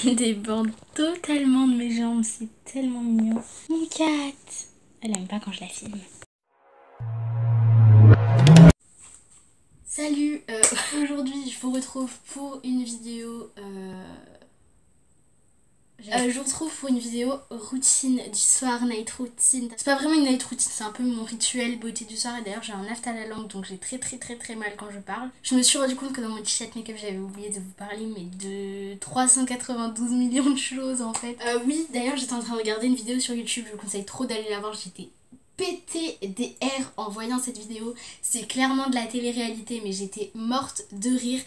des bandes totalement de mes jambes, c'est tellement mignon. Mon cat, elle aime pas quand je la filme. Salut, aujourd'hui je vous retrouve pour une vidéo je vous retrouve pour une vidéo routine du soir, night routine. C'est pas vraiment une night routine, c'est un peu mon rituel beauté du soir. Et d'ailleurs j'ai un aft à la langue, donc j'ai très mal quand je parle. Je me suis rendu compte que dans mon t-shirt make-up j'avais oublié de vous parler, mais de 392 millions de choses en fait. Oui, d'ailleurs j'étais en train de regarder une vidéo sur YouTube, je vous conseille trop d'aller la voir, j'étais pété des airs en voyant cette vidéo. C'est clairement de la télé-réalité, mais j'étais morte de rire.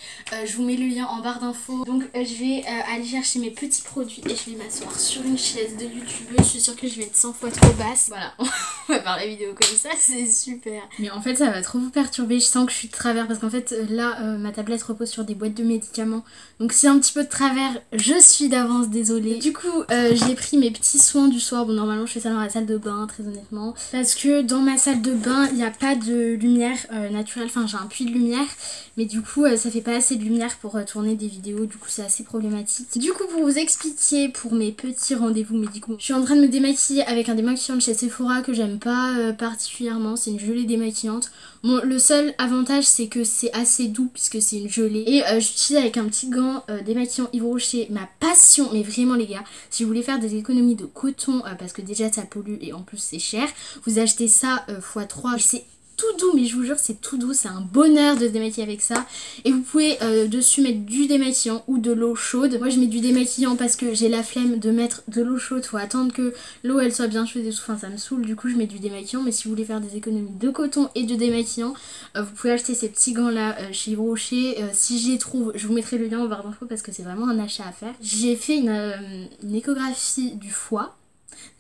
Je vous mets le lien en barre d'infos. Donc je vais aller chercher mes petits produits et je vais m'asseoir sur une chaise de youtubeuse. Je suis sûre que je vais être 100 fois trop basse. Voilà, on va faire la vidéo comme ça, c'est super. Mais en fait ça va trop vous perturber, je sens que je suis de travers parce qu'en fait là ma tablette repose sur des boîtes de médicaments. Donc c'est un petit peu de travers, je suis d'avance désolée. Du coup j'ai pris mes petits soins du soir. Bon normalement je fais ça dans la salle de bain très honnêtement. Parce que dans ma salle de bain, il n'y a pas de lumière naturelle, enfin j'ai un puits de lumière, mais du coup ça fait pas assez de lumière pour tourner des vidéos, du coup c'est assez problématique. Du coup pour vous expliquer, pour mes petits rendez-vous médicaux, je suis en train de me démaquiller avec un démaquillant de chez Sephora que j'aime pas particulièrement, c'est une gelée démaquillante. Bon, le seul avantage c'est que c'est assez doux puisque c'est une gelée, et j'utilise avec un petit gant démaquillant Yves Rocher, ma passion, mais vraiment les gars, si vous voulez faire des économies de coton parce que déjà ça pollue et en plus c'est cher, vous achetez ça x3, c'est tout doux, mais je vous jure c'est tout doux, c'est un bonheur de se démaquiller avec ça. Et vous pouvez dessus mettre du démaquillant ou de l'eau chaude. Moi je mets du démaquillant parce que j'ai la flemme de mettre de l'eau chaude, faut attendre que l'eau elle soit bien chaude et tout, enfin ça me saoule, du coup je mets du démaquillant. Mais si vous voulez faire des économies de coton et de démaquillant, vous pouvez acheter ces petits gants là chez Yves Rocher. Si j'y trouve, je vous mettrai le lien en barre d'infos parce que c'est vraiment un achat à faire. J'ai fait une échographie du foie.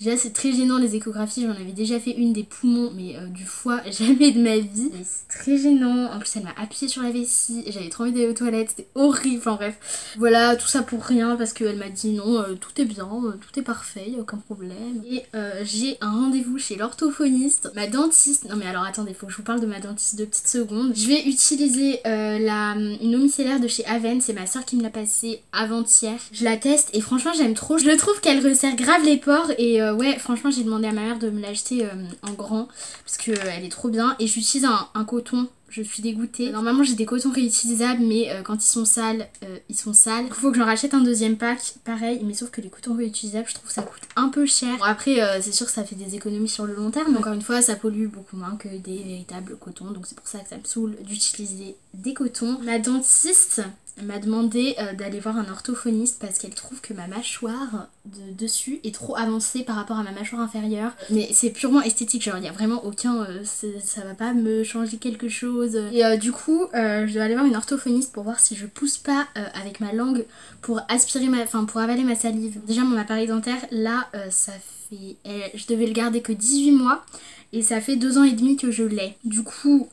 Déjà c'est très gênant les échographies, j'en avais déjà fait une des poumons, mais du foie jamais de ma vie. C'est très gênant, en plus elle m'a appuyé sur la vessie, j'avais trop envie d'aller aux toilettes, c'était horrible, enfin bref. Voilà, tout ça pour rien parce qu'elle m'a dit non, tout est bien, tout est parfait, y a aucun problème. Et j'ai un rendez-vous chez l'orthophoniste, ma dentiste. Non mais alors attendez, faut que je vous parle de ma dentiste 2 petites secondes. Je vais utiliser une eau micellaire de chez Aven, c'est ma soeur qui me l'a passée avant-hier. Je la teste et franchement j'aime trop, je trouve qu'elle resserre grave les pores. Et ouais, franchement j'ai demandé à ma mère de me l'acheter en grand parce qu'elle est trop bien. Et j'utilise un coton, je suis dégoûtée. Normalement j'ai des cotons réutilisables, mais quand ils sont sales, ils sont sales. Il faut que j'en rachète un deuxième pack, pareil, mais sauf que les cotons réutilisables, je trouve que ça coûte un peu cher. Bon après c'est sûr que ça fait des économies sur le long terme, mais encore une fois ça pollue beaucoup moins que des véritables cotons, donc c'est pour ça que ça me saoule d'utiliser des cotons. Ma dentiste m'a demandé d'aller voir un orthophoniste parce qu'elle trouve que ma mâchoire de dessus est trop avancée par rapport à ma mâchoire inférieure. Mais c'est purement esthétique, genre il n'y a vraiment aucun... ça va pas me changer quelque chose. Et du coup, je dois aller voir une orthophoniste pour voir si je pousse pas avec ma langue pour aspirer pour avaler ma salive. Déjà mon appareil dentaire, là, ça fait... je devais le garder que 18 mois et ça fait 2 ans et demi que je l'ai. Du coup...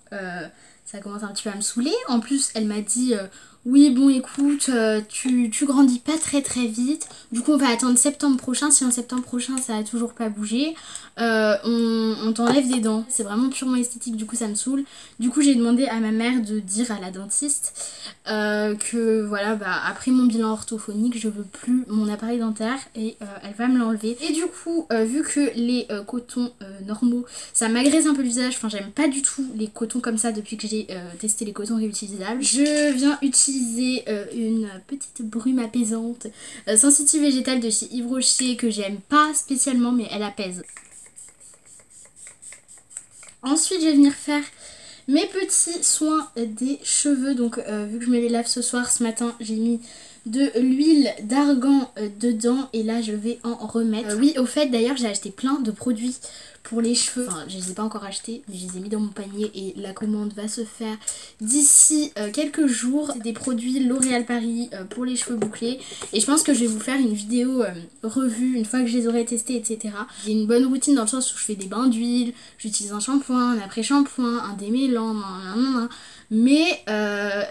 ça commence un petit peu à me saouler. En plus, elle m'a dit oui, bon, écoute, tu grandis pas très vite. Du coup, on va attendre septembre prochain. Si en septembre prochain, ça a toujours pas bougé, on t'enlève des dents. C'est vraiment purement esthétique. Du coup, ça me saoule. Du coup, j'ai demandé à ma mère de dire à la dentiste que voilà, bah, après mon bilan orthophonique, je veux plus mon appareil dentaire et elle va me l'enlever. Et du coup, vu que les cotons normaux, ça m'agresse un peu le visage. Enfin, j'aime pas du tout les cotons comme ça depuis que j'ai testé les cotons réutilisables. Je viens utiliser une petite brume apaisante sensitive végétale de chez Yves Rocher que j'aime pas spécialement, mais elle apaise. Ensuite, je vais venir faire mes petits soins des cheveux. Donc vu que je me les lave ce soir, ce matin j'ai mis de l'huile d'argan dedans et là je vais en remettre. Oui, au fait d'ailleurs j'ai acheté plein de produits pour les cheveux. Enfin, je les ai pas encore achetés, mais je les ai mis dans mon panier et la commande va se faire d'ici quelques jours. C'est des produits L'Oréal Paris pour les cheveux bouclés et je pense que je vais vous faire une vidéo revue une fois que je les aurai testés, etc. J'ai une bonne routine dans le sens où je fais des bains d'huile, j'utilise un shampoing, un après-shampoing, un démêlant, Mais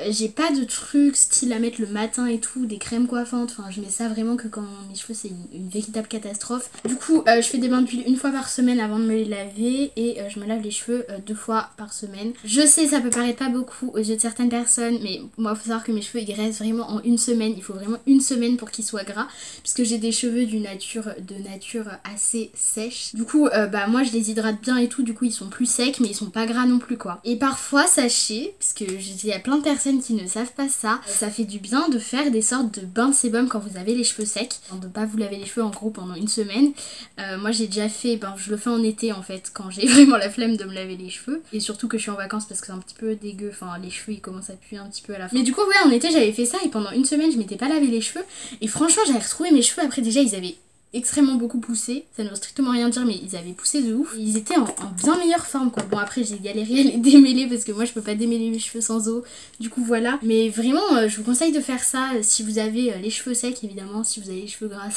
j'ai pas de trucs style à mettre le matin et tout, des crèmes coiffantes. Enfin, je mets ça vraiment que quand mes cheveux c'est une véritable catastrophe. Du coup, je fais des bains d'huile une fois par semaine avant de me les laver et je me lave les cheveux 2 fois par semaine. Je sais, ça peut paraître pas beaucoup aux yeux de certaines personnes, mais moi, il faut savoir que mes cheveux ils graissent vraiment en une semaine. Il faut vraiment une semaine pour qu'ils soient gras, puisque j'ai des cheveux de nature assez sèche. Du coup, bah moi je les hydrate bien et tout, du coup ils sont plus secs, mais ils sont pas gras non plus quoi. Et parfois, sachez, puisque il y a plein de personnes qui ne savent pas ça, ça fait du bien de faire des sortes de bains de sébum quand vous avez les cheveux secs, de pas vous laver les cheveux en gros pendant une semaine. Moi j'ai déjà fait, je le fais en été en fait, quand j'ai vraiment la flemme de me laver les cheveux, et surtout que je suis en vacances parce que c'est un petit peu dégueu, enfin les cheveux ils commencent à puer un petit peu à la fin. Mais du coup ouais, en été j'avais fait ça et pendant une semaine je m'étais pas lavé les cheveux, et franchement j'avais retrouvé mes cheveux après. Déjà ils avaient extrêmement beaucoup poussé, ça ne veut strictement rien dire, mais ils avaient poussé de ouf. Ils étaient en bien meilleure forme quoi. Bon après j'ai galéré à les démêler parce que moi je peux pas démêler mes cheveux sans eau, du coup voilà. Mais vraiment je vous conseille de faire ça si vous avez les cheveux secs évidemment. Si vous avez les cheveux gras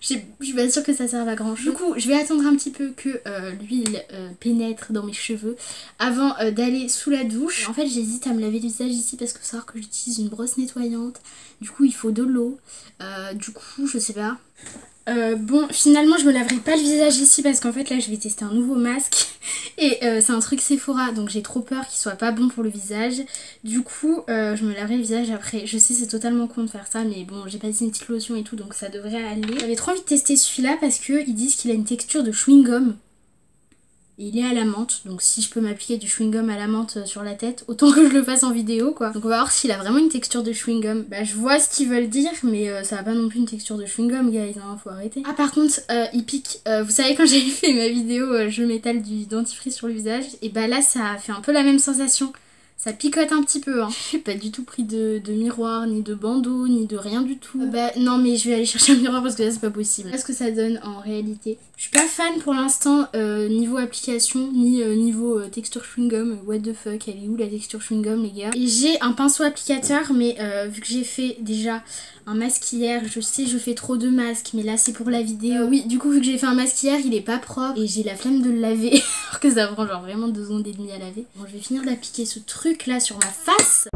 je suis pas sûre que ça serve à grand chose. Du coup je vais attendre un petit peu que l'huile pénètre dans mes cheveux avant d'aller sous la douche. En fait j'hésite à me laver le visage ici parce que faut savoir que j'utilise une brosse nettoyante, du coup il faut de l'eau, du coup je sais pas. Bon, finalement je me laverai pas le visage ici parce qu'en fait là je vais tester un nouveau masque et c'est un truc Sephora, donc j'ai trop peur qu'il soit pas bon pour le visage. Du coup je me laverai le visage après. Je sais c'est totalement con de faire ça, mais bon j'ai passé une petite lotion et tout donc ça devrait aller. J'avais trop envie de tester celui-là parce qu'ils disent qu'il a une texture de chewing-gum. Il est à la menthe, donc si je peux m'appliquer du chewing-gum à la menthe sur la tête, autant que je le fasse en vidéo quoi. Donc on va voir s'il a vraiment une texture de chewing-gum. Bah je vois ce qu'ils veulent dire, mais ça a pas non plus une texture de chewing-gum guys, hein, faut arrêter. Ah par contre, il pique. Vous savez quand j'avais fait ma vidéo je m'étale du dentifrice sur le visage, et bah là ça a fait un peu la même sensation. Ça picote un petit peu, hein. J'ai pas du tout pris de miroir, ni de bandeau, ni de rien du tout. Bah non mais je vais aller chercher un miroir parce que là c'est pas possible. Qu'est-ce que ça donne en réalité? Je suis pas fan pour l'instant niveau application, ni niveau texture chewing-gum. What the fuck, elle est où la texture chewing-gum les gars? Et j'ai un pinceau applicateur, mais vu que j'ai fait déjà un masque hier, je sais je fais trop de masques, mais là c'est pour la vidéo. Oui, du coup vu que j'ai fait un masque hier, il est pas propre et j'ai la flemme de le laver alors que ça prend genre vraiment 2 secondes et demie à laver. Bon je vais finir d'appliquer ce truc là sur ma face.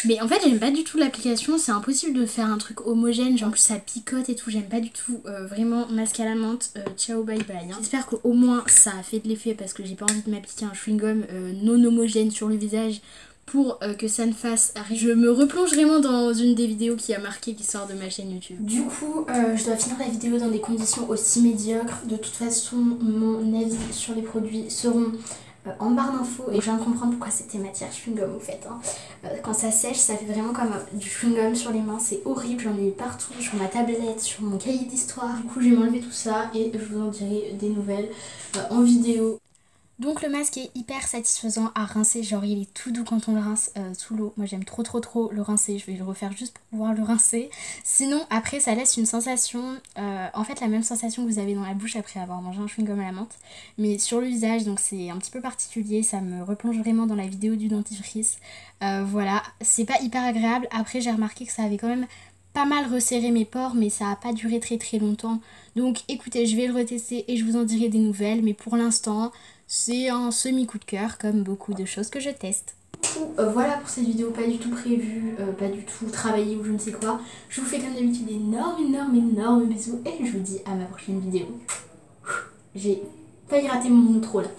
Mais en fait j'aime pas du tout l'application, c'est impossible de faire un truc homogène, genre en plus ça picote et tout, j'aime pas du tout. Vraiment masque à la menthe, ciao bye bye hein. J'espère qu'au moins ça a fait de l'effet parce que j'ai pas envie de m'appliquer un chewing-gum non homogène sur le visage pour que ça ne fasse rien. Je me replonge vraiment dans une des vidéos qui a marqué l'histoire de ma chaîne YouTube. Du coup je dois finir la vidéo dans des conditions aussi médiocres. De toute façon mon avis sur les produits seront en barre d'infos, et je viens de comprendre pourquoi c'était matière chewing-gum au fait hein. Quand ça sèche ça fait vraiment comme du chewing-gum sur les mains, c'est horrible, j'en ai eu partout, sur ma tablette, sur mon cahier d'histoire. Du coup je vais m'enlever tout ça et je vous en dirai des nouvelles en vidéo. Donc le masque est hyper satisfaisant à rincer, genre il est tout doux quand on le rince sous l'eau. Moi j'aime trop le rincer, je vais le refaire juste pour pouvoir le rincer. Sinon après ça laisse une sensation, en fait la même sensation que vous avez dans la bouche après avoir mangé un chewing-gum à la menthe, mais sur le visage, donc c'est un petit peu particulier, ça me replonge vraiment dans la vidéo du dentifrice. Voilà, c'est pas hyper agréable. Après j'ai remarqué que ça avait quand même pas mal resserré mes pores, mais ça a pas duré très longtemps. Donc écoutez, je vais le retester et je vous en dirai des nouvelles, mais pour l'instant c'est un semi coup de cœur comme beaucoup de choses que je teste. Voilà pour cette vidéo, pas du tout prévue, pas du tout travaillée ou je ne sais quoi. Je vous fais comme d'habitude d'énormes bisous et je vous dis à ma prochaine vidéo. J'ai failli rater mon outro là.